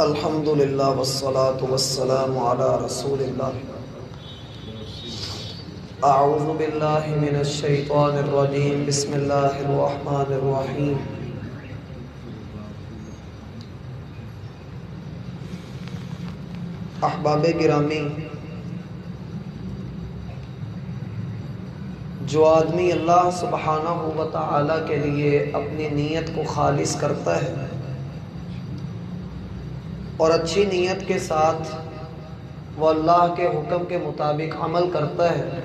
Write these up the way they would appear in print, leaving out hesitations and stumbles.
الحمدللہ والصلاة والسلام علی رسول اللہ۔ اعوذ باللہ من الشیطان الرجیم، بسم اللہ الرحمن الرحیم۔ احباب گرامی، جو آدمی اللہ سبحانہ و تعالی کے لیے اپنی نیت کو خالص کرتا ہے اور اچھی نیت کے ساتھ وہ اللہ کے حکم کے مطابق عمل کرتا ہے،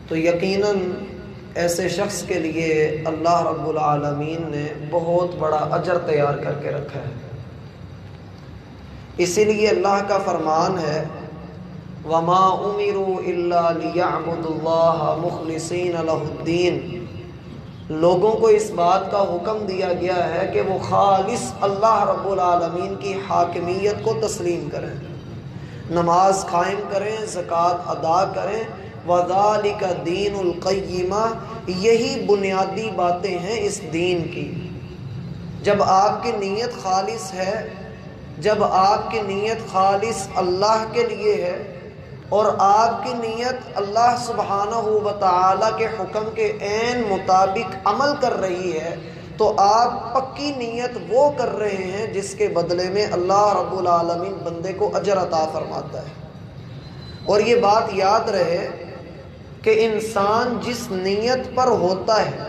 تو یقیناً ایسے شخص کے لیے اللہ رب العالمین نے بہت بڑا اجر تیار کر کے رکھا ہے۔ اسی لیے اللہ کا فرمان ہے وَمَا أُمِرُوا إِلَّا لِيَعْبُدُوا اللَّهَ مُخْلِصِينَ لَهُ الدِّينَ، لوگوں کو اس بات کا حکم دیا گیا ہے کہ وہ خالص اللہ رب العالمین کی حاکمیت کو تسلیم کریں، نماز قائم کریں، زکوٰۃ ادا کریں، وَذَلِكَ دِينُ الْقَيِّمَةِ، یہی بنیادی باتیں ہیں اس دین کی۔ جب آپ کی نیت خالص ہے، جب آپ کی نیت خالص اللہ کے لیے ہے اور آپ کی نیت اللہ سبحانہ و تعالی کے حکم کے عین مطابق عمل کر رہی ہے، تو آپ پکی نیت وہ کر رہے ہیں جس کے بدلے میں اللہ رب العالمین بندے کو اجر عطا فرماتا ہے۔ اور یہ بات یاد رہے کہ انسان جس نیت پر ہوتا ہے،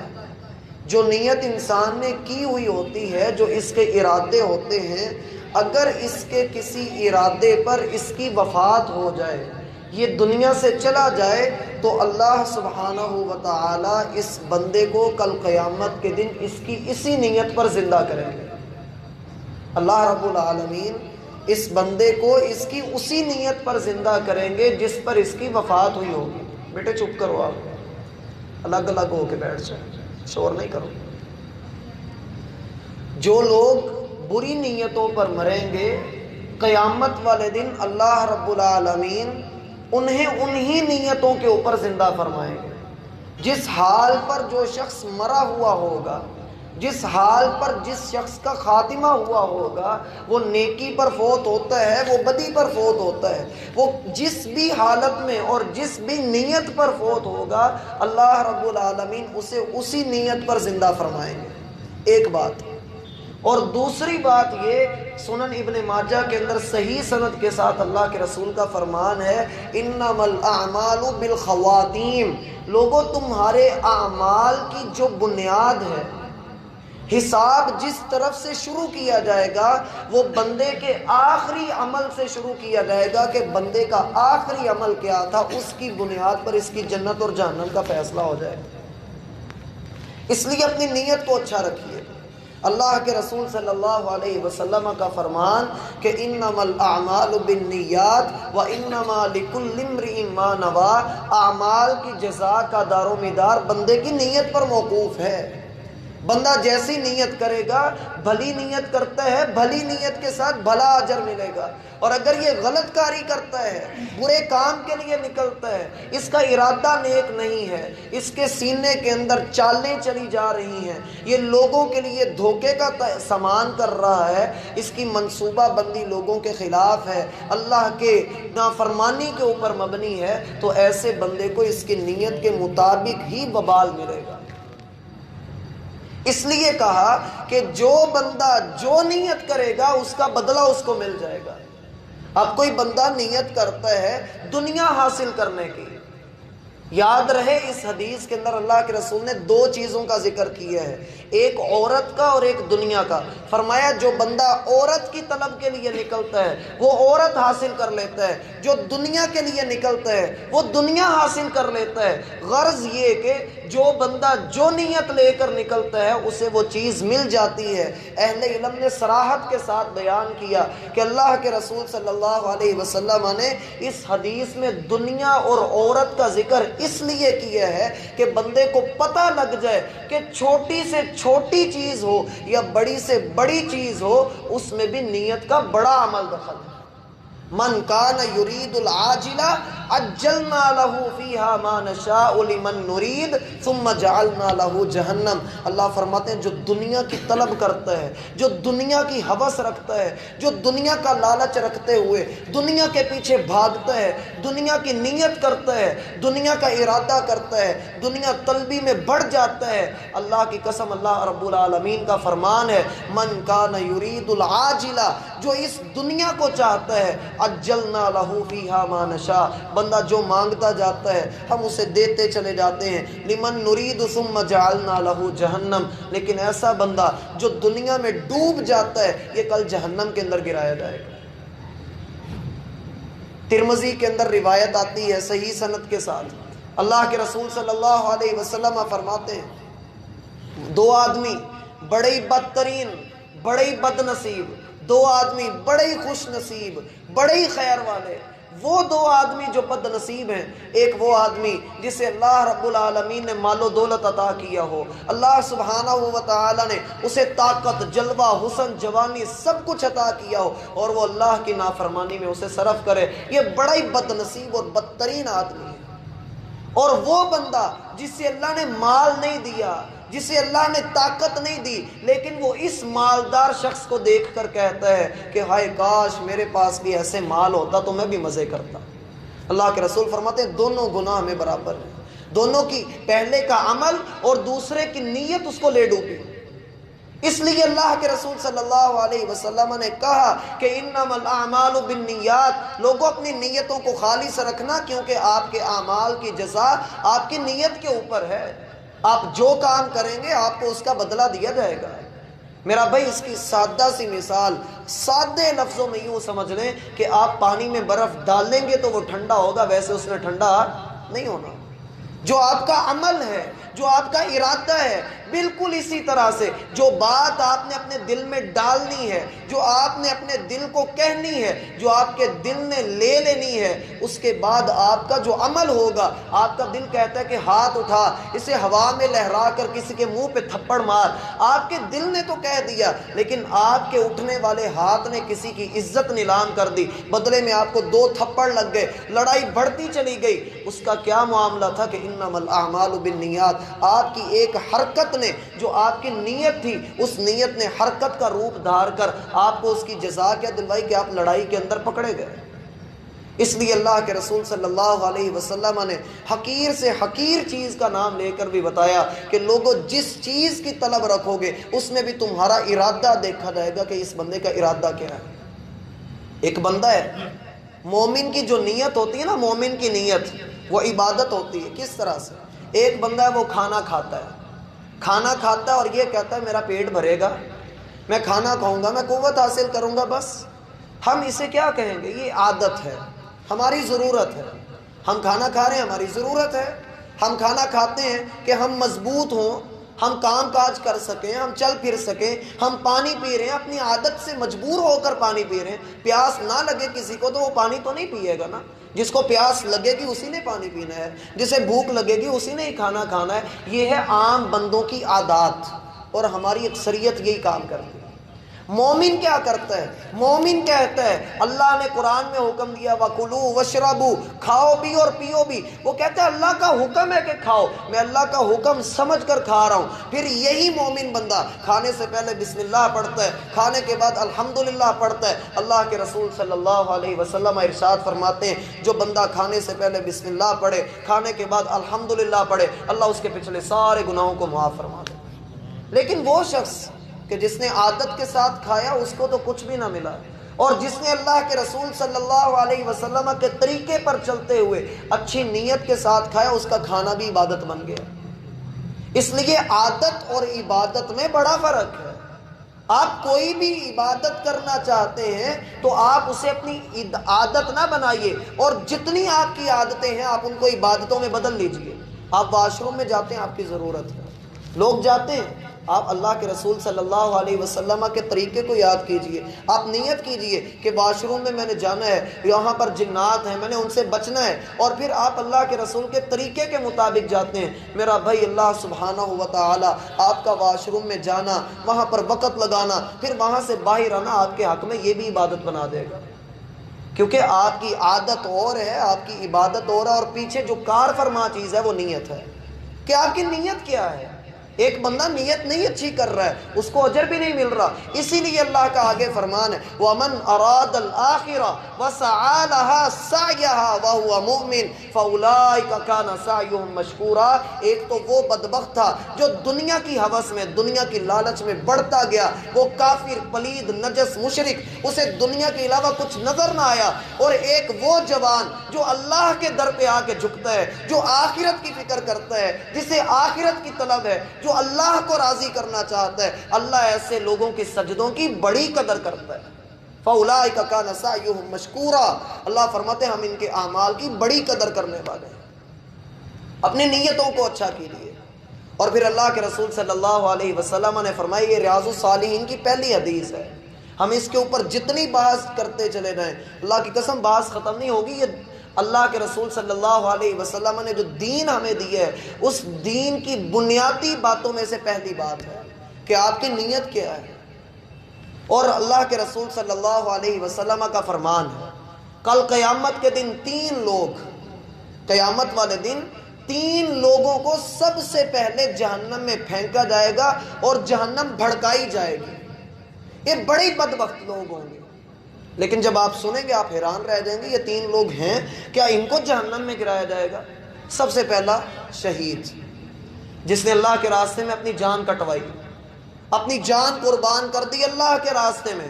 جو نیت انسان نے کی ہوئی ہوتی ہے، جو اس کے ارادے ہوتے ہیں، اگر اس کے کسی ارادے پر اس کی وفات ہو جائے، یہ دنیا سے چلا جائے، تو اللہ سبحانہ و تعالی اس بندے کو کل قیامت کے دن اس کی اسی نیت پر زندہ کریں گے۔ اللہ رب العالمین اس بندے کو اس کی اسی نیت پر زندہ کریں گے جس پر اس کی وفات ہوئی ہوگی۔ بیٹے چپ کرو، آپ الگ الگ ہو کے بیٹھ جائیں، شور نہیں کرو۔ جو لوگ بری نیتوں پر مریں گے، قیامت والے دن اللہ رب العالمین انہیں انہی نیتوں کے اوپر زندہ فرمائیں گے۔ جس حال پر جو شخص مرا ہوا ہوگا، جس حال پر جس شخص کا خاتمہ ہوا ہوگا، وہ نیکی پر فوت ہوتا ہے، وہ بدی پر فوت ہوتا ہے، وہ جس بھی حالت میں اور جس بھی نیت پر فوت ہوگا، اللہ رب العالمین اسے اسی نیت پر زندہ فرمائیں گے۔ ایک بات، اور دوسری بات یہ، سنن ابن ماجہ کے اندر صحیح سند کے ساتھ اللہ کے رسول کا فرمان ہے انما الاعمال بالخواتیم، لوگوں تمہارے اعمال کی جو بنیاد ہے، حساب جس طرف سے شروع کیا جائے گا وہ بندے کے آخری عمل سے شروع کیا جائے گا کہ بندے کا آخری عمل کیا تھا، اس کی بنیاد پر اس کی جنت اور جہنم کا فیصلہ ہو جائے گا۔ اس لیے اپنی نیت کو اچھا رکھیے۔ اللہ کے رسول صلی اللہ علیہ وسلم کا فرمان کہ انما الاعمال بالنیات وانما لکل امرئ ما نوی، اعمال کی جزا کا دار و مدار بندے کی نیت پر موقوف ہے۔ بندہ جیسی نیت کرے گا، بھلی نیت کرتا ہے، بھلی نیت کے ساتھ بھلا اجر ملے گا، اور اگر یہ غلط کاری کرتا ہے، برے کام کے لیے نکلتا ہے، اس کا ارادہ نیک نہیں ہے، اس کے سینے کے اندر چالیں چلی جا رہی ہیں، یہ لوگوں کے لیے دھوکے کا سامان کر رہا ہے، اس کی منصوبہ بندی لوگوں کے خلاف ہے، اللہ کے نافرمانی کے اوپر مبنی ہے، تو ایسے بندے کو اس کی نیت کے مطابق ہی وبال ملے گا۔ اس لیے کہا کہ جو بندہ جو نیت کرے گا اس کا بدلہ اس کو مل جائے گا۔ اب کوئی بندہ نیت کرتا ہے دنیا حاصل کرنے کی، یاد رہے اس حدیث کے اندر اللہ کے رسول نے دو چیزوں کا ذکر کیا ہے، ایک عورت کا اور ایک دنیا کا۔ فرمایا جو بندہ عورت کی طلب کے لیے نکلتا ہے وہ عورت حاصل کر لیتا ہے، جو دنیا کے لیے نکلتا ہے وہ دنیا حاصل کر لیتا ہے۔ غرض یہ کہ جو بندہ جو نیت لے کر نکلتا ہے اسے وہ چیز مل جاتی ہے۔ اہل علم نے صراحت کے ساتھ بیان کیا کہ اللہ کے رسول صلی اللہ علیہ وسلم نے اس حدیث میں دنیا اور عورت کا ذکر اس لیے کیا ہے کہ بندے کو پتہ لگ جائے کہ چھوٹی سے چھوٹی چیز ہو یا بڑی سے بڑی چیز ہو، اس میں بھی نیت کا بڑا عمل دخل ہے۔ من کان یرید العاجلہ عجلنا له فیہا ما نشاء لمن نرید ثم جعلنا له جہنم۔ اللہ فرماتے ہیں جو دنیا کی طلب کرتا ہے، جو دنیا کی ہوس رکھتا ہے، جو دنیا کا لالچ رکھتے ہوئے دنیا کے پیچھے بھاگتا ہے، دنیا کی نیت کرتا ہے، دنیا کا ارادہ کرتا ہے، دنیا طلبی میں بڑھ جاتا ہے، اللہ کی قسم اللہ رب العالمین کا فرمان ہے من کان یرید العاجلہ، جو اس دنیا کو چاہتا ہے عجلنا لہ فیہا ما نشاء، بندہ جو مانگتا جاتا ہے ہم اسے دیتے چلے جاتے ہیں، لمن نرید ثم جعلنا لہ جہنم، لیکن ایسا بندہ جو دنیا میں ڈوب جاتا ہے یہ کل جہنم کے اندر گرایا جائے گا۔ ترمذی کے اندر روایت آتی ہے صحیح سند کے ساتھ، اللہ کے رسول صلی اللہ علیہ وسلم فرماتے ہیں دو آدمی بڑے ہی بدترین، بڑے ہی بد نصیب، دو آدمی بڑے ہی خوش نصیب، بڑے ہی خیر والے، وہ دو آدمی جو بد نصیب ہیں، ایک وہ آدمی جسے اللہ رب العالمین نے مال و دولت عطا کیا ہو، اللہ سبحانہ و تعالی نے اسے طاقت، جلوہ، حسن، جوانی سب کچھ عطا کیا ہو اور وہ اللہ کی نافرمانی میں اسے صرف کرے، یہ بڑا ہی بد نصیب اور بدترین آدمی ہے۔ اور وہ بندہ جسے اللہ نے مال نہیں دیا، جسے اللہ نے طاقت نہیں دی، لیکن وہ اس مالدار شخص کو دیکھ کر کہتا ہے کہ ہائے کاش میرے پاس بھی ایسے مال ہوتا تو میں بھی مزے کرتا۔ اللہ کے رسول فرماتے ہیں دونوں گناہ میں برابر ہیں، دونوں کی پہلے کا عمل اور دوسرے کی نیت اس کو لے ڈوبی۔ اس لیے اللہ کے رسول صلی اللہ علیہ وسلم نے کہا کہ انما الاعمال بالنیات، لوگوں اپنی نیتوں کو خالص رکھنا، کیونکہ آپ کے اعمال کی جزا آپ کی نیت کے اوپر ہے، آپ جو کام کریں گے آپ کو اس کا بدلہ دیا جائے گا۔ میرا بھائی اس کی سادہ سی مثال سادے لفظوں میں یوں سمجھ لیں کہ آپ پانی میں برف ڈالیں گے تو وہ ٹھنڈا ہوگا، ویسے اس نے ٹھنڈا نہیں ہونا۔ جو آپ کا عمل ہے، جو آپ کا ارادہ ہے، بالکل اسی طرح سے جو بات آپ نے اپنے دل میں ڈالنی ہے، جو آپ نے اپنے دل کو کہنی ہے، جو آپ کے دل نے لے لینی ہے، اس کے بعد آپ کا جو عمل ہوگا، آپ کا دل کہتا ہے کہ ہاتھ اٹھا اسے ہوا میں لہرا کر کسی کے منہ پہ تھپڑ مار، آپ کے دل نے تو کہہ دیا لیکن آپ کے اٹھنے والے ہاتھ نے کسی کی عزت نیلام کر دی، بدلے میں آپ کو 2 تھپڑ لگ گئے، لڑائی بڑھتی چلی گئی۔ اس کا کیا معاملہ تھا کہ انما الاعمال بالنیات، آپ کی ایک حرکت نے، جو آپ کی نیت تھی، اس نیت نے حرکت کا روپ دھار کر آپ کو اس کی جزا کیا دلوائی کہ آپ لڑائی کے اندر پکڑے گئے۔ اس لیے اللہ کے رسول صلی اللہ علیہ وسلم نے حقیر سے حقیر چیز کا نام لے کر بھی بتایا کہ لوگوں جس چیز کی طلب رکھو گے اس میں بھی تمہارا ارادہ دیکھا جائے گا کہ اس بندے کا ارادہ کیا ہے۔ ایک بندہ ہے، مومن کی جو نیت ہوتی ہے نا، مومن کی نیت وہ عبادت ہوتی ہے۔ کس طرح سے؟ ایک بندہ ہے وہ کھانا کھاتا ہے اور یہ کہتا ہے میرا پیٹ بھرے گا، میں کھانا کھاؤں گا، میں قوت حاصل کروں گا، بس ہم اسے کیا کہیں گے؟ یہ عادت ہے، ہماری ضرورت ہے، ہم کھانا کھا رہے ہیں، ہماری ضرورت ہے، ہم کھانا کھاتے ہیں کہ ہم مضبوط ہوں، ہم کام کاج کر سکیں، ہم چل پھر سکیں، ہم پانی پی رہے ہیں، اپنی عادت سے مجبور ہو کر پانی پی رہے ہیں۔ پیاس نہ لگے کسی کو تو وہ پانی تو نہیں پیے گا نا، جس کو پیاس لگے گی اسی نے پانی پینا ہے، جسے بھوک لگے گی اسی نے ہی کھانا کھانا ہے۔ یہ ہے عام بندوں کی عادات اور ہماری اکثریت یہی کام کرتی ہے۔ مومن کیا کرتا ہے؟ مومن کہتا ہے، اللہ نے قرآن میں حکم دیا وَكُلُوا وَاشْرَبُوا، کھاؤ بھی اور پیو بھی، وہ کہتا ہے اللہ کا حکم ہے کہ کھاؤ، میں اللہ کا حکم سمجھ کر کھا رہا ہوں۔ پھر یہی مومن بندہ کھانے سے پہلے بسم اللہ پڑھتا ہے، کھانے کے بعد الحمدللہ پڑھتا ہے۔ اللہ کے رسول صلی اللہ علیہ وسلم ارشاد فرماتے ہیں جو بندہ کھانے سے پہلے بسم اللہ پڑھے، کھانے کے بعد الحمدللہ پڑھے، اللہ اس کے پچھلے سارے گناہوں کو معاف فرما دے۔ لیکن وہ شخص کہ جس نے عادت کے ساتھ کھایا اس کو تو کچھ بھی نہ ملا، اور جس نے اللہ کے رسول صلی اللہ علیہ وسلم کے طریقے پر چلتے ہوئے اچھی نیت کے ساتھ کھایا، اس کا کھانا بھی عبادت بن گیا۔ اس لیے عادت اور عبادت میں بڑا فرق ہے۔ آپ کوئی بھی عبادت کرنا چاہتے ہیں تو آپ اسے اپنی عادت نہ بنائیے، اور جتنی آپ کی عادتیں ہیں آپ ان کو عبادتوں میں بدل لیجئے۔ آپ واش روم میں جاتے ہیں، آپ کی ضرورت ہے، لوگ جاتے ہیں، آپ اللہ کے رسول صلی اللہ علیہ وسلم کے طریقے کو یاد کیجئے، آپ نیت کیجئے کہ واش روم میں میں نے جانا ہے، یہاں پر جنات ہیں، میں نے ان سے بچنا ہے، اور پھر آپ اللہ کے رسول کے طریقے کے مطابق جاتے ہیں۔ میرا بھائی اللہ سبحانہ و تعالی آپ کا واش روم میں جانا، وہاں پر وقت لگانا، پھر وہاں سے باہر آنا آپ کے حق میں یہ بھی عبادت بنا دے گا۔ کیونکہ آپ کی عادت اور ہے، آپ کی عبادت اور ہے، اور پیچھے جو کار فرما چیز ہے وہ نیت ہے کہ آپ کی نیت کیا ہے۔ ایک بندہ نیت نہیں اچھی کر رہا ہے، اس کو اجر بھی نہیں مل رہا۔ اسی لیے اللہ کا آگے فرمان ہے وَمَنْ أَرَادَ الْآخِرَةَ وَسَعَى لَهَا سَعْيَهَا وَهُوَ مُؤْمِنٌ فَأُولَٰئِكَ كَانَ سَعْيُهُمْ مَشْكُورًا۔ ایک تو وہ بدبخت تھا جو دنیا کی ہوس میں، دنیا کی لالچ میں بڑھتا گیا، وہ کافر، پلید، نجس، مشرک، اسے دنیا کے علاوہ کچھ نظر نہ آیا۔ اور ایک وہ جوان جو اللہ کے در پہ آ کے جھکتا ہے، جو آخرت کی فکر کرتا ہے، جسے آخرت کی طلب ہے، جو اللہ کو راضی کرنا چاہتا ہے، اللہ ایسے لوگوں کے سجدوں کی بڑی قدر کرتا ہے۔ فَأُولَٰئِكَ كَانَ سَعْيُهُمْ مَشْكُورًا۔ اللہ فرماتے ہیں ہم ان کے اعمال کی بڑی قدر کرنے والے ہیں، اپنی نیتوں کو اچھا کیجیے۔ اور پھر اللہ کے رسول صلی اللہ علیہ وسلم نے فرمایا، یہ ریاض الصالحین کی پہلی حدیث ہے، ہم اس کے اوپر جتنی بحث کرتے چلے جائیں اللہ کی قسم بحث ختم نہیں ہوگی۔ یہ اللہ کے رسول صلی اللہ علیہ وسلم نے جو دین ہمیں دی ہے، اس دین کی بنیادی باتوں میں سے پہلی بات ہے کہ آپ کی نیت کیا ہے۔ اور اللہ کے رسول صلی اللہ علیہ وسلم کا فرمان ہے کل قیامت کے دن قیامت والے دن 3 لوگوں کو سب سے پہلے جہنم میں پھینکا جائے گا اور جہنم بھڑکائی جائے گی۔ یہ بڑے بدبخت لوگ ہوں گے، لیکن جب آپ سنیں گے آپ حیران رہ جائیں گے، یہ 3 لوگ ہیں، کیا ان کو جہنم میں گرایا جائے گا؟ سب سے پہلا شہید، جس نے اللہ کے راستے میں اپنی جان کٹوائی، اپنی جان قربان کر دی اللہ کے راستے میں،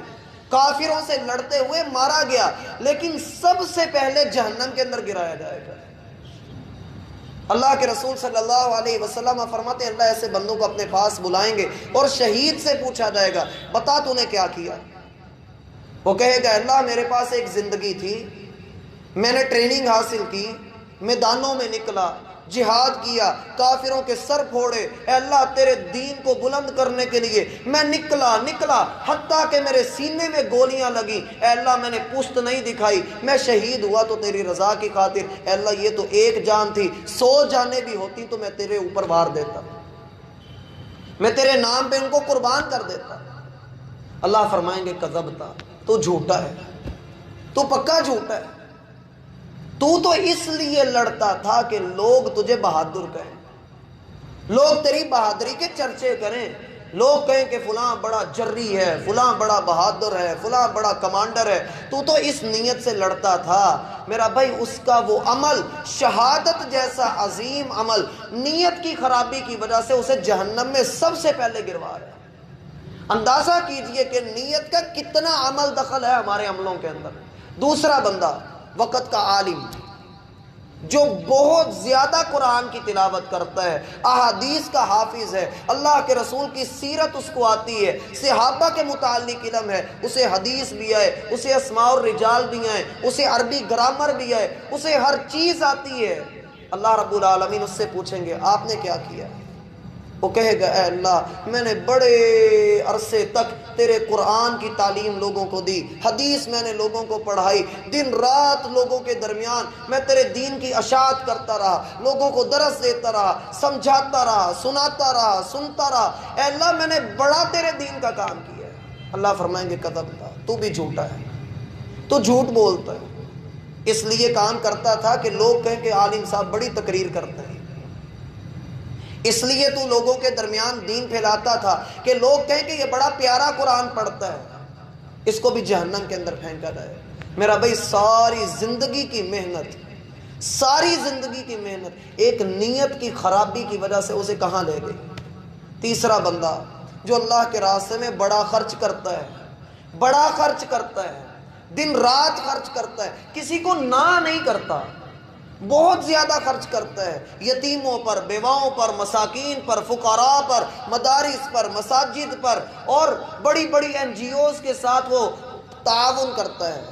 کافروں سے لڑتے ہوئے مارا گیا، لیکن سب سے پہلے جہنم کے اندر گرایا جائے گا۔ اللہ کے رسول صلی اللہ علیہ وسلم فرماتے ہیں اللہ ایسے بندوں کو اپنے پاس بلائیں گے اور شہید سے پوچھا جائے گا بتا تو نے کیا کیا؟ وہ کہے گا اللہ میرے پاس ایک زندگی تھی، میں نے ٹریننگ حاصل کی، میدانوں میں نکلا، جہاد کیا، کافروں کے سر پھوڑے، اے اللہ تیرے دین کو بلند کرنے کے لیے میں نکلا حتیٰ کہ میرے سینے میں گولیاں لگیں، اے اللہ میں نے پشت نہیں دکھائی، میں شہید ہوا تو تیری رضا کی خاطر، اے اللہ یہ تو ایک جان تھی، 100 جانیں بھی ہوتی تو میں تیرے اوپر وار دیتا، میں تیرے نام پہ ان کو قربان کر دیتا۔ اللہ فرمائیں گے کذبتا، تو جھوٹا ہے، تو پکا جھوٹا ہے، تو اس لیے لڑتا تھا کہ لوگ تجھے بہادر کہیں، لوگ تیری بہادری کے چرچے کریں، لوگ کہیں کہ فلاں بڑا جری ہے، فلاں بڑا بہادر ہے، فلاں بڑا کمانڈر ہے، تو اس نیت سے لڑتا تھا۔ میرا بھائی اس کا وہ عمل، شہادت جیسا عظیم عمل، نیت کی خرابی کی وجہ سے اسے جہنم میں سب سے پہلے گروا رہا ہے۔ اندازہ کیجئے کہ نیت کا کتنا عمل دخل ہے ہمارے عملوں کے اندر۔ دوسرا بندہ وقت کا عالم، جو بہت زیادہ قرآن کی تلاوت کرتا ہے، احادیث کا حافظ ہے، اللہ کے رسول کی سیرت اس کو آتی ہے، صحابہ کے متعلق علم ہے، اسے حدیث بھی ہے، اسے اسماء الرجال بھی ہیں، اسے عربی گرامر بھی ہے، اسے ہر چیز آتی ہے۔ اللہ رب العالمین اس سے پوچھیں گے آپ نے کیا کیا؟ وہ کہے گا اے اللہ میں نے بڑے عرصے تک تیرے قرآن کی تعلیم لوگوں کو دی، حدیث میں نے لوگوں کو پڑھائی، دن رات لوگوں کے درمیان میں تیرے دین کی اشاعت کرتا رہا، لوگوں کو درس دیتا رہا، سمجھاتا رہا، سناتا رہا، سنتا رہا، اے اللہ میں نے بڑا تیرے دین کا کام کیا ہے۔ اللہ فرمائیں گے کذبتا، تو بھی جھوٹا ہے، تو جھوٹ بولتا ہے، اس لیے کام کرتا تھا کہ لوگ کہیں کہ عالم صاحب بڑی تقریر کرتے ہیں، اس لیے تو لوگوں کے درمیان دین پھیلاتا تھا کہ لوگ کہیں کہ یہ بڑا پیارا قرآن پڑھتا ہے، اس کو بھی جہنم کے اندر پھینکا جائے۔ میرا بھائی ساری زندگی کی محنت ایک نیت کی خرابی کی وجہ سے اسے کہاں لے گئی۔ تیسرا بندہ جو اللہ کے راستے میں بڑا خرچ کرتا ہے، دن رات خرچ کرتا ہے، کسی کو نہ نہیں کرتا، بہت زیادہ خرچ کرتا ہے، یتیموں پر، بیواؤں پر، مساکین پر، فقراء پر، مدارس پر، مساجد پر، اور بڑی بڑی NGOs کے ساتھ وہ تعاون کرتا ہے۔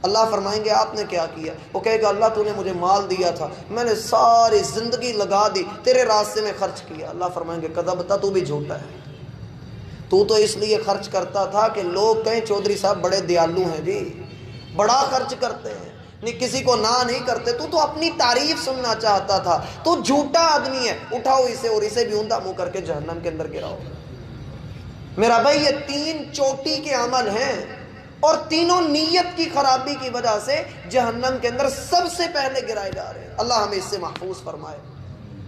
اللہ فرمائیں گے آپ نے کیا کیا؟ وہ کہے گا اللہ تو نے مجھے مال دیا تھا، میں نے ساری زندگی لگا دی، تیرے راستے میں خرچ کیا۔ اللہ فرمائیں گے کذبتا، تو بھی جھوٹا ہے، تو اس لیے خرچ کرتا تھا کہ لوگ کہیں چودھری صاحب بڑے دیالو ہیں جی، بڑا خرچ کرتے ہیں، نہیں کسی کو نہ نہیں کرتے، تو اپنی تعریف سننا چاہتا تھا، تو جھوٹا آدمی ہے، اٹھاؤ اسے اور اسے بھی اوندا منہ کر کے جہنم کے اندر گراؤ۔ میرا بھائی یہ 3 چوٹی کے عمل ہیں اور تینوں نیت کی خرابی کی وجہ سے جہنم کے اندر سب سے پہلے گرائے جا رہے ہیں۔ اللہ ہمیں اس سے محفوظ فرمائے۔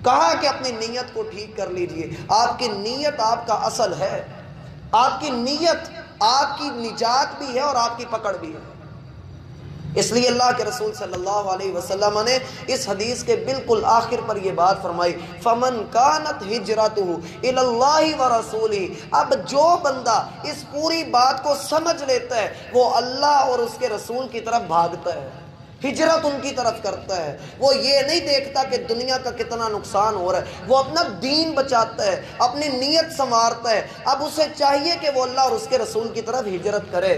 کہا کہ اپنی نیت کو ٹھیک کر لیجئے، آپ کی نیت آپ کا اصل ہے، آپ کی نیت آپ کی نجات بھی ہے اور آپ کی پکڑ بھی ہے۔ اس لیے اللہ کے رسول صلی اللہ علیہ وسلم نے اس حدیث کے بالکل آخر پر یہ بات فرمائی، فَمَنْ كَانَتْ هِجْرَتُهُ إِلَى اللَّهِ وَرَسُولِهِ۔ اب جو بندہ اس پوری بات کو سمجھ لیتا ہے وہ اللہ اور اس کے رسول کی طرف بھاگتا ہے، ہجرت ان کی طرف کرتا ہے، وہ یہ نہیں دیکھتا کہ دنیا کا کتنا نقصان ہو رہا ہے، وہ اپنا دین بچاتا ہے، اپنی نیت سنوارتا ہے۔ اب اسے چاہیے کہ وہ اللہ اور اس کے رسول کی طرف ہجرت کرے۔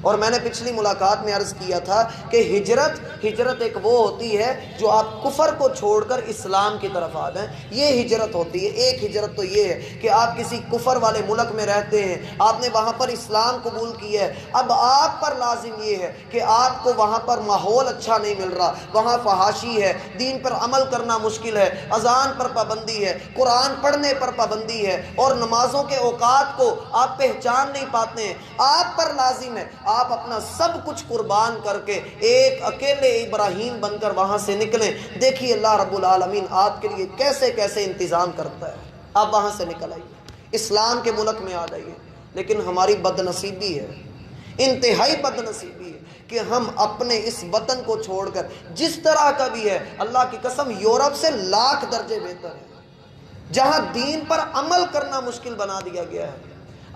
اور میں نے پچھلی ملاقات میں عرض کیا تھا کہ ہجرت ایک وہ ہوتی ہے جو آپ کفر کو چھوڑ کر اسلام کی طرف آ جائیں، یہ ہجرت ہوتی ہے۔ ایک ہجرت تو یہ ہے کہ آپ کسی کفر والے ملک میں رہتے ہیں، آپ نے وہاں پر اسلام قبول کیا ہے، اب آپ پر لازم یہ ہے کہ آپ کو وہاں پر ماحول اچھا نہیں مل رہا، وہاں فحاشی ہے، دین پر عمل کرنا مشکل ہے، اذان پر پابندی ہے، قرآن پڑھنے پر پابندی ہے، اور نمازوں کے اوقات کو آپ پہچان نہیں پاتے ہیں۔ آپ پر لازم ہے آپ اپنا سب کچھ قربان کر کے ایک اکیلے ابراہیم بن کر وہاں سے نکلیں۔ دیکھیے اللہ رب العالمین آپ کے لیے کیسے کیسے انتظام کرتا ہے۔ آپ وہاں سے نکل آئیے، اسلام کے ملک میں آ جائیے۔ لیکن ہماری بد نصیبی ہے، انتہائی بد نصیبی ہے کہ ہم اپنے اس وطن کو چھوڑ کر جس طرح کا بھی ہے، اللہ کی قسم یورپ سے لاکھ درجے بہتر ہے، جہاں دین پر عمل کرنا مشکل بنا دیا گیا ہے۔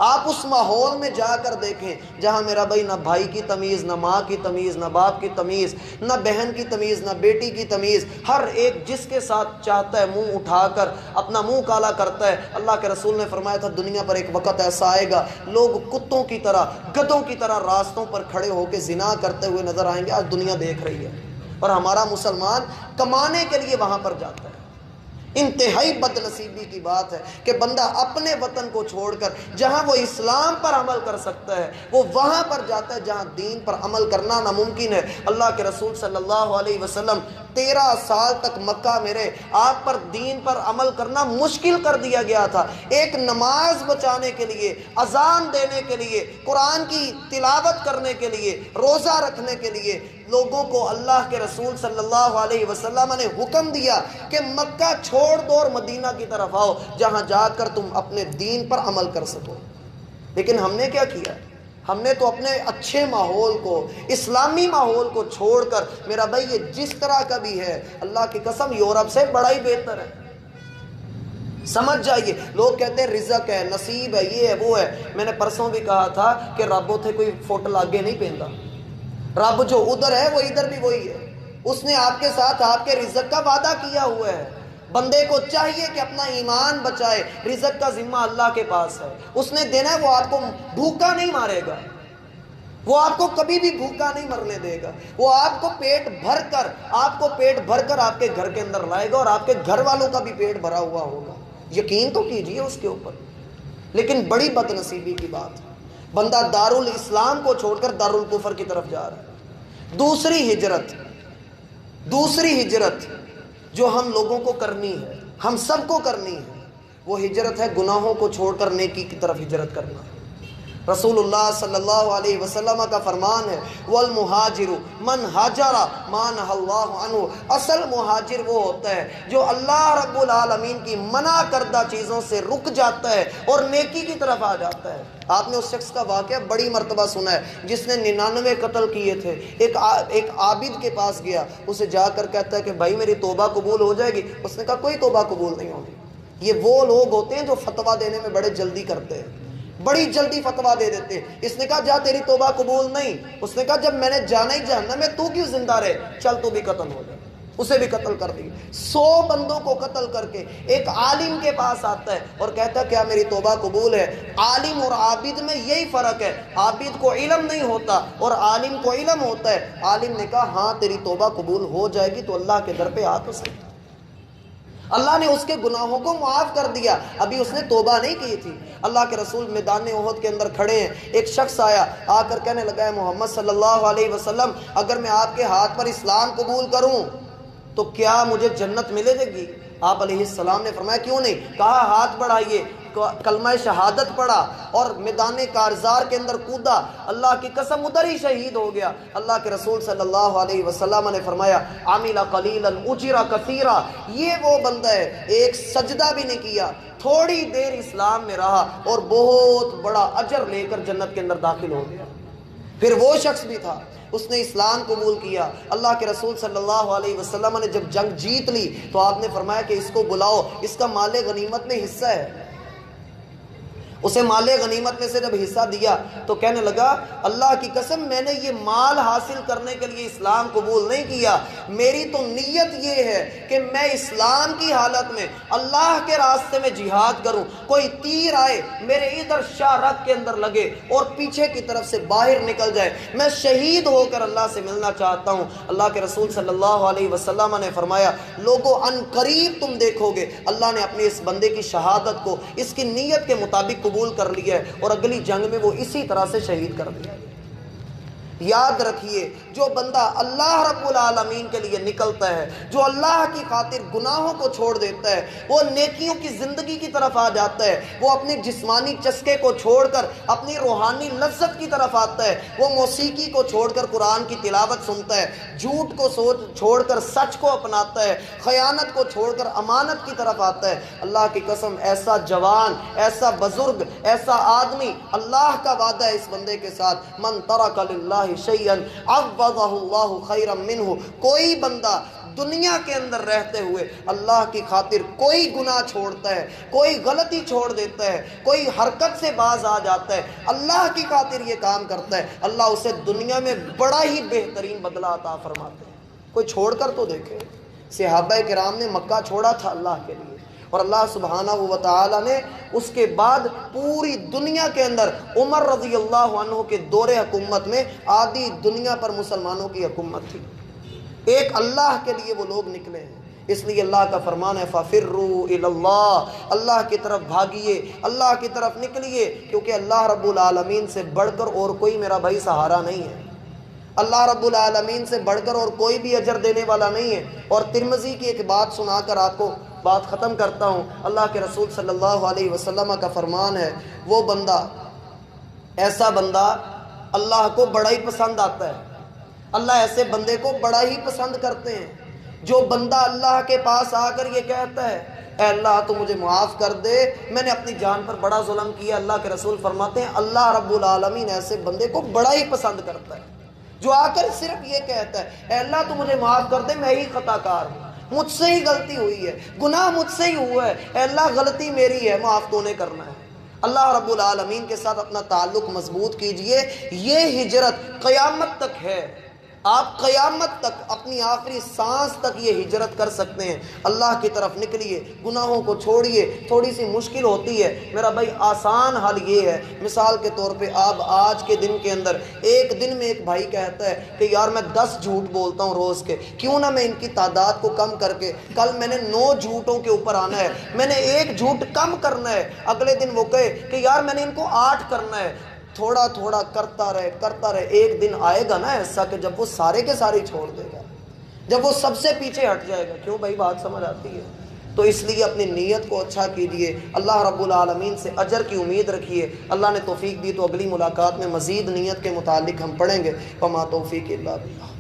آپ اس ماحول میں جا کر دیکھیں جہاں میرا بھائی نہ بھائی کی تمیز، نہ ماں کی تمیز، نہ باپ کی تمیز، نہ بہن کی تمیز، نہ بیٹی کی تمیز، ہر ایک جس کے ساتھ چاہتا ہے منہ اٹھا کر اپنا منہ کالا کرتا ہے۔ اللہ کے رسول نے فرمایا تھا دنیا پر ایک وقت ایسا آئے گا لوگ کتوں کی طرح، گدھوں کی طرح راستوں پر کھڑے ہو کے زنا کرتے ہوئے نظر آئیں گے۔ آج دنیا دیکھ رہی ہے، اور ہمارا مسلمان کمانے کے لیے وہاں پر جاتا ہے۔ انتہائی بد نصیبی کی بات ہے کہ بندہ اپنے وطن کو چھوڑ کر جہاں وہ اسلام پر عمل کر سکتا ہے وہ وہاں پر جاتا ہے جہاں دین پر عمل کرنا ناممکن ہے۔ اللہ کے رسول صلی اللہ علیہ وسلم 13 سال تک مکہ میں رہے، آپ پر دین پر عمل کرنا مشکل کر دیا گیا تھا۔ ایک نماز بچانے کے لیے، اذان دینے کے لیے، قرآن کی تلاوت کرنے کے لیے، روزہ رکھنے کے لیے لوگوں کو اللہ کے رسول صلی اللہ علیہ وسلم نے حکم دیا کہ مکہ چھوڑ دو اور مدینہ کی طرف آؤ جہاں جا کر تم اپنے دین پر عمل کر سکو۔ لیکن ہم نے کیا کیا؟ ہم نے تو اپنے اچھے ماحول کو، اسلامی ماحول کو چھوڑ کر، میرا بھائی یہ جس طرح کا بھی ہے اللہ کی قسم یورپ سے بڑا ہی بہتر ہے۔ سمجھ جائیے، لوگ کہتے ہیں رزق ہے، نصیب ہے، یہ ہے وہ ہے۔ میں نے پرسوں بھی کہا تھا کہ رب اتھے کوئی فوٹل آگے نہیں پہنتا، رب جو ادھر ہے وہ ادھر بھی وہی ہے۔ اس نے آپ کے ساتھ آپ کے رزق کا وعدہ کیا ہوا ہے۔ بندے کو چاہیے کہ اپنا ایمان بچائے، رزق کا ذمہ اللہ کے پاس ہے، اس نے دینا ہے، وہ آپ کو بھوکا نہیں مارے گا، وہ آپ کو کبھی بھی بھوکا نہیں مرنے دے گا، وہ آپ کو پیٹ بھر کر آپ کے گھر کے اندر لائے گا، اور آپ کے گھر والوں کا بھی پیٹ بھرا ہوا ہوگا۔ یقین تو کیجئے اس کے اوپر۔ لیکن بڑی بد نصیبی کی بات ہے بندہ دارالاسلام کو چھوڑ کر دارالکفر کی طرف جا رہا ہے۔ دوسری ہجرت جو ہم لوگوں کو کرنی ہے، ہم سب کو کرنی ہے، وہ ہجرت ہے گناہوں کو چھوڑ کر نیکی کی طرف ہجرت کرنا۔ رسول اللہ صلی اللہ علیہ وسلم کا فرمان ہے والمہاجر من ہاجر ما نہى اللہ عنہ۔ اصل مہاجر وہ ہوتا ہے جو اللہ رب العالمین کی منع کردہ چیزوں سے رک جاتا ہے اور نیکی کی طرف آ جاتا ہے۔ آپ نے اس شخص کا واقعہ بڑی مرتبہ سنا ہے جس نے 99 قتل کیے تھے۔ ایک عابد کے پاس گیا، اسے جا کر کہتا ہے کہ بھائی میری توبہ قبول ہو جائے گی؟ اس نے کہا کوئی توبہ قبول نہیں ہوگی۔ یہ وہ لوگ ہوتے ہیں جو فتویٰ دینے میں بڑے جلدی کرتے ہیں، بڑی جلدی فتویٰ دے دیتے ہیں۔ اس نے کہا جا تیری توبہ قبول نہیں۔ اس نے کہا جب میں نے جانا ہی جہنم میں تو کیوں زندہ رہے، چل تو بھی قتل ہو جائے۔ اسے بھی قتل کر دی۔ 100 بندوں کو قتل کر کے ایک عالم کے پاس آتا ہے اور کہتا ہے کیا میری توبہ قبول ہے؟ عالم اور عابد میں یہی فرق ہے، عابد کو علم نہیں ہوتا اور عالم کو علم ہوتا ہے۔ عالم نے کہا ہاں تیری توبہ قبول ہو جائے گی تو اللہ کے در پہ آ تو صحیح۔ اللہ نے اس کے گناہوں کو معاف کر دیا، ابھی اس نے توبہ نہیں کی تھی۔ اللہ کے رسول میدان احد کے اندر کھڑے ہیں، ایک شخص آیا، آ کر کہنے لگا ہے محمد صلی اللہ علیہ وسلم اگر میں آپ کے ہاتھ پر اسلام قبول کروں تو کیا مجھے جنت ملے گی؟ آپ علیہ السلام نے فرمایا کیوں نہیں؟ کہا ہاتھ بڑھائیے۔ کلمہ شہادت پڑھا اور میدان کارزار کے اندر کودا، اللہ کی قسم ادھر ہی شہید ہو گیا۔ اللہ کے رسول صلی اللہ علیہ وسلم نے فرمایا عمل قلیلا اجر کثیرا، یہ وہ بندہ ہے ایک سجدہ بھی نہیں کیا، تھوڑی دیر اسلام میں رہا اور بہت بڑا اجر لے کر جنت کے اندر داخل ہو گیا۔ پھر وہ شخص بھی تھا، اس نے اسلام قبول کیا۔ اللہ کے رسول صلی اللہ علیہ وسلم نے جب جنگ جیت لی تو آپ نے فرمایا کہ اس کو بلاؤ، اس کا مال غنیمت میں حصہ ہے۔ اسے مال غنیمت میں سے جب حصہ دیا تو کہنے لگا اللہ کی قسم میں نے یہ مال حاصل کرنے کے لیے اسلام قبول نہیں کیا، میری تو نیت یہ ہے کہ میں اسلام کی حالت میں اللہ کے راستے میں جہاد کروں، کوئی تیر آئے میرے ادھر شاہ رگ کے اندر لگے اور پیچھے کی طرف سے باہر نکل جائے، میں شہید ہو کر اللہ سے ملنا چاہتا ہوں۔ اللہ کے رسول صلی اللہ علیہ وسلم نے فرمایا لوگوں ان قریب تم دیکھو گے اللہ نے اپنے اس بندے کی شہادت کو اس کی نیت کے مطابق قبول کر لیا ہے اور اگلی جنگ میں وہ اسی طرح سے شہید کر دیا۔ یاد رکھیے جو بندہ اللہ رب العالمین کے لیے نکلتا ہے، جو اللہ کی خاطر گناہوں کو چھوڑ دیتا ہے، وہ نیکیوں کی زندگی کی طرف آ جاتا ہے، وہ اپنے جسمانی چسکے کو چھوڑ کر اپنی روحانی لذت کی طرف آتا ہے، وہ موسیقی کو چھوڑ کر قرآن کی تلاوت سنتا ہے، جھوٹ کو چھوڑ کر سچ کو اپناتا ہے، خیانت کو چھوڑ کر امانت کی طرف آتا ہے۔ اللہ کی قسم ایسا جوان، ایسا بزرگ، ایسا آدمی، اللہ کا وعدہ ہے اس بندے کے ساتھ من ترک للہ شیئا عوضہ اللہ خیرا منہ، کوئی بندہ دنیا کے اندر رہتے ہوئے اللہ کی خاطر کوئی گناہ چھوڑتا ہے، کوئی غلطی چھوڑ دیتا ہے، کوئی حرکت سے باز آ جاتا ہے، اللہ کی خاطر یہ کام کرتا ہے، اللہ اسے دنیا میں بڑا ہی بہترین بدلہ عطا فرماتے ہیں۔ کوئی چھوڑ کر تو دیکھے، صحابہ کرام نے مکہ چھوڑا تھا اللہ کے لیے، اور اللہ سبحانہ و تعالی نے اس کے بعد پوری دنیا کے اندر عمر رضی اللہ عنہ کے دور حکومت میں آدھی دنیا پر مسلمانوں کی حکومت تھی، ایک اللہ کے لیے وہ لوگ نکلے ہیں۔ اس لیے اللہ کا فرمان ہے فَفِرُّوا إِلَى اللَّهِ، اللہ کی طرف بھاگیے، اللہ کی طرف نکلیے، کیونکہ اللہ رب العالمین سے بڑھ کر اور کوئی میرا بھائی سہارا نہیں ہے، اللہ رب العالمین سے بڑھ کر اور کوئی بھی اجر دینے والا نہیں ہے۔ اور ترمذی کی ایک بات سنا کر آپ کو بات ختم کرتا ہوں۔ اللہ کے رسول صلی اللہ علیہ وسلم کا فرمان ہے وہ بندہ، ایسا بندہ اللہ کو بڑا ہی پسند آتا ہے، اللہ ایسے بندے کو بڑا ہی پسند کرتے ہیں جو بندہ اللہ کے پاس آ کر یہ کہتا ہے اے اللہ تو مجھے معاف کر دے، میں نے اپنی جان پر بڑا ظلم کیا۔ اللہ کے رسول فرماتے ہیں اللہ رب العالمین ایسے بندے کو بڑا ہی پسند کرتا ہے جو آ کر صرف یہ کہتا ہے اے اللہ تو مجھے معاف کر دے، میں ہی خطا کار ہوں، مجھ سے ہی غلطی ہوئی ہے، گناہ مجھ سے ہی ہوا ہے، اے اللہ غلطی میری ہے، معاف تو نے کرنا ہے۔ اللہ رب العالمین کے ساتھ اپنا تعلق مضبوط کیجئے، یہ ہجرت قیامت تک ہے، آپ قیامت تک اپنی آخری سانس تک یہ ہجرت کر سکتے ہیں۔ اللہ کی طرف نکلیے، گناہوں کو چھوڑیے، تھوڑی سی مشکل ہوتی ہے میرا بھائی، آسان حل یہ ہے، مثال کے طور پہ آپ آج کے دن کے اندر ایک دن میں ایک بھائی کہتا ہے کہ یار میں 10 جھوٹ بولتا ہوں روز کے، کیوں نہ میں ان کی تعداد کو کم کر کے کل میں نے 9 جھوٹوں کے اوپر آنا ہے، میں نے 1 جھوٹ کم کرنا ہے، اگلے دن وہ کہے کہ یار میں نے ان کو 8 کرنا ہے، تھوڑا تھوڑا کرتا رہے، ایک دن آئے گا نا ایسا کہ جب وہ سارے کے سارے چھوڑ دے گا، جب وہ سب سے پیچھے ہٹ جائے گا۔ کیوں بھائی بات سمجھ آتی ہے؟ تو اس لیے اپنی نیت کو اچھا کیجیے، اللہ رب العالمین سے اجر کی امید رکھیے۔ اللہ نے توفیق دی تو اگلی ملاقات میں مزید نیت کے متعلق ہم پڑھیں گے۔ وما توفیق الا باللہ۔